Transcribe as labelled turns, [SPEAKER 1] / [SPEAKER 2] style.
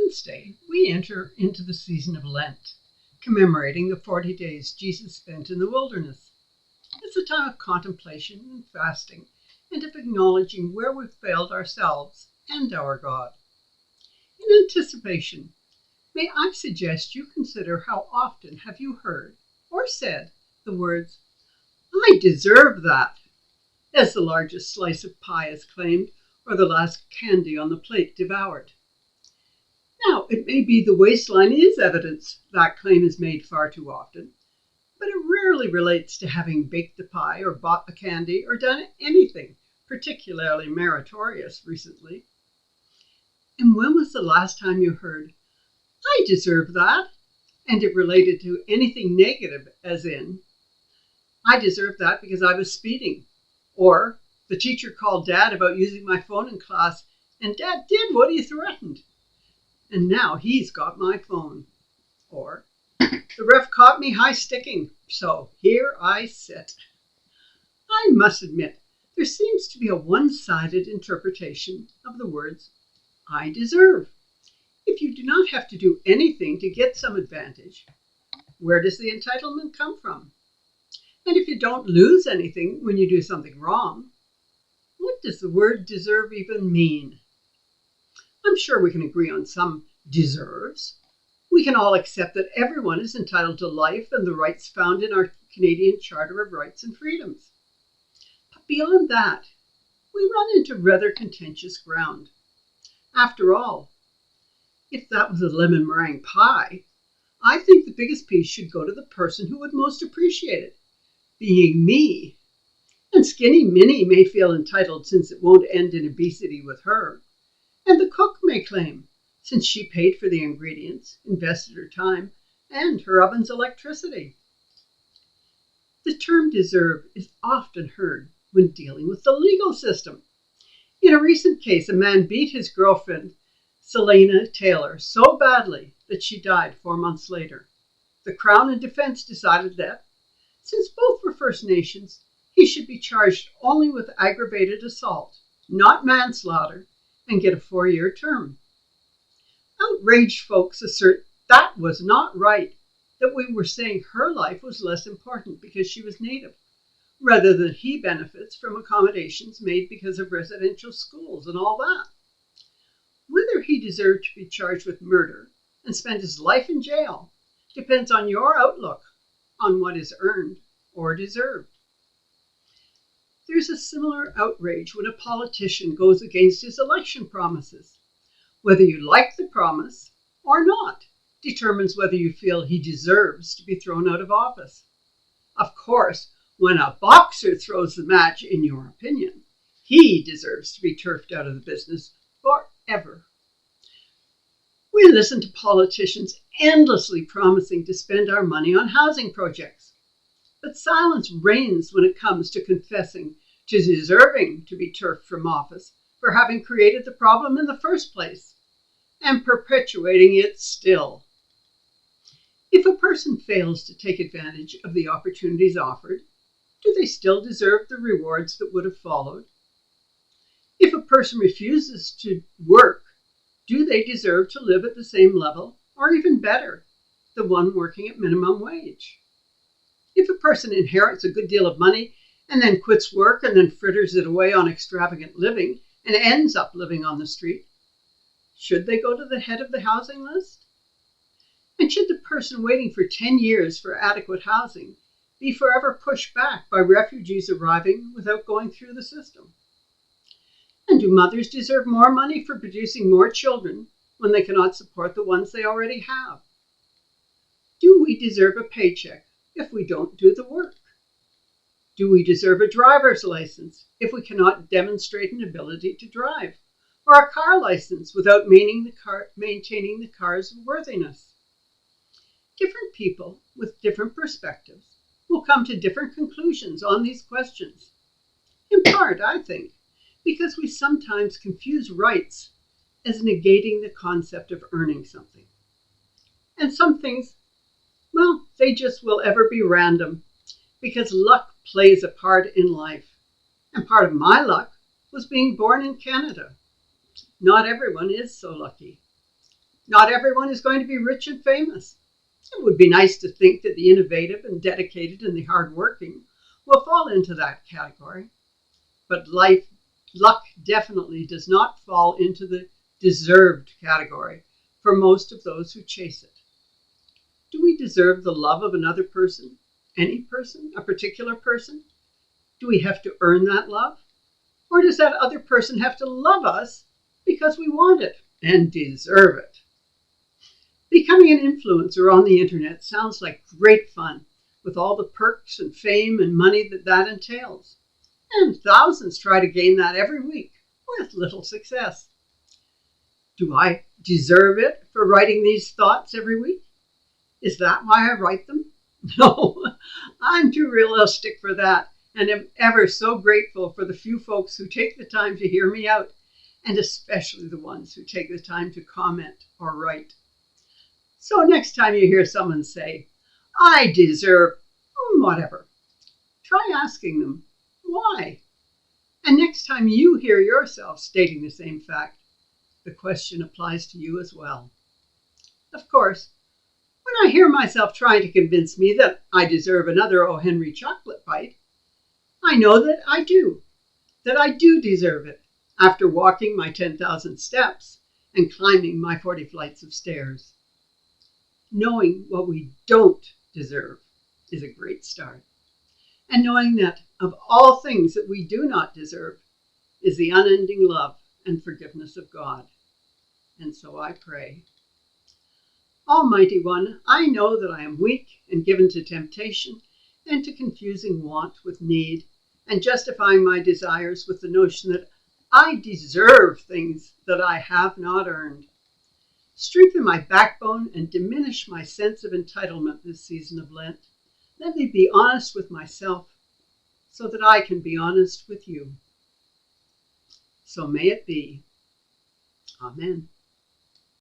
[SPEAKER 1] Wednesday, we enter into the season of Lent, commemorating the 40 days Jesus spent in the wilderness. It's a time of contemplation and fasting, and of acknowledging where we've failed ourselves and our God. In anticipation, may I suggest you consider how often have you heard or said the words, "I deserve that," as the largest slice of pie is claimed or the last candy on the plate devoured. Now, it may be the waistline is evidence that claim is made far too often, but it rarely relates to having baked a pie or bought a candy or done anything particularly meritorious recently. And when was the last time you heard, "I deserve that," and it related to anything negative, as in, "I deserve that because I was speeding," or "the teacher called Dad about using my phone in class, and Dad did what he threatened, and now he's got my phone," or "the ref caught me high sticking, so here I sit." I must admit, there seems to be a one-sided interpretation of the words, "I deserve." If you do not have to do anything to get some advantage, where does the entitlement come from? And if you don't lose anything when you do something wrong, what does the word deserve even mean? I'm sure we can agree on some deserves. We can all accept that everyone is entitled to life and the rights found in our Canadian Charter of Rights and Freedoms. But beyond that, we run into rather contentious ground. After all, if that was a lemon meringue pie, I think the biggest piece should go to the person who would most appreciate it, being me. And Skinny Minnie may feel entitled since it won't end in obesity with her. And the cook may claim, since she paid for the ingredients, invested her time, and her oven's electricity. The term deserve is often heard when dealing with the legal system. In a recent case, a man beat his girlfriend, Selena Taylor, so badly that she died 4 months later. The Crown and defense decided that, since both were First Nations, he should be charged only with aggravated assault, not manslaughter, and get a 4-year term. Outraged folks assert that was not right, that we were saying her life was less important because she was Native, rather than he benefits from accommodations made because of residential schools and all that. Whether he deserved to be charged with murder and spend his life in jail depends on your outlook on what is earned or deserved. There's a similar outrage when a politician goes against his election promises. Whether you like the promise or not determines whether you feel he deserves to be thrown out of office. Of course, when a boxer throws the match, in your opinion, he deserves to be turfed out of the business forever. We listen to politicians endlessly promising to spend our money on housing projects. But silence reigns when it comes to confessing to deserving to be turfed from office for having created the problem in the first place, and perpetuating it still. If a person fails to take advantage of the opportunities offered, do they still deserve the rewards that would have followed? If a person refuses to work, do they deserve to live at the same level, or even better, the one working at minimum wage? If a person inherits a good deal of money and then quits work and then fritters it away on extravagant living and ends up living on the street, should they go to the head of the housing list? And should the person waiting for 10 years for adequate housing be forever pushed back by refugees arriving without going through the system? And do mothers deserve more money for producing more children when they cannot support the ones they already have? Do we deserve a paycheck if we don't do the work? Do we deserve a driver's license if we cannot demonstrate an ability to drive, or a car license without maintaining the car's worthiness? Different people with different perspectives will come to different conclusions on these questions. In part, I think, because we sometimes confuse rights as negating the concept of earning something. And some things, well, they just will ever be random, because luck plays a part in life. And part of my luck was being born in Canada. Not everyone is so lucky. Not everyone is going to be rich and famous. It would be nice to think that the innovative and dedicated and the hardworking will fall into that category. But luck definitely does not fall into the deserved category for most of those who chase it. Do we deserve the love of another person? Any person? A particular person? Do we have to earn that love? Or does that other person have to love us because we want it and deserve it? Becoming an influencer on the internet sounds like great fun, with all the perks and fame and money that entails. And thousands try to gain that every week with little success. Do I deserve it for writing these thoughts every week? Is that why I write them? No, I'm too realistic for that, and am ever so grateful for the few folks who take the time to hear me out, and especially the ones who take the time to comment or write. So next time you hear someone say, I deserve whatever, try asking them, why? And next time you hear yourself stating the same fact, the question applies to you as well. Of course, when I hear myself trying to convince me that I deserve another O. Henry chocolate bite, I know that I do deserve it after walking my 10,000 steps and climbing my 40 flights of stairs. Knowing what we don't deserve is a great start. And knowing that of all things that we do not deserve is the unending love and forgiveness of God. And so I pray. Almighty One, I know that I am weak and given to temptation and to confusing want with need and justifying my desires with the notion that I deserve things that I have not earned. Strengthen my backbone and diminish my sense of entitlement this season of Lent. Let me be honest with myself so that I can be honest with you. So may it be. Amen.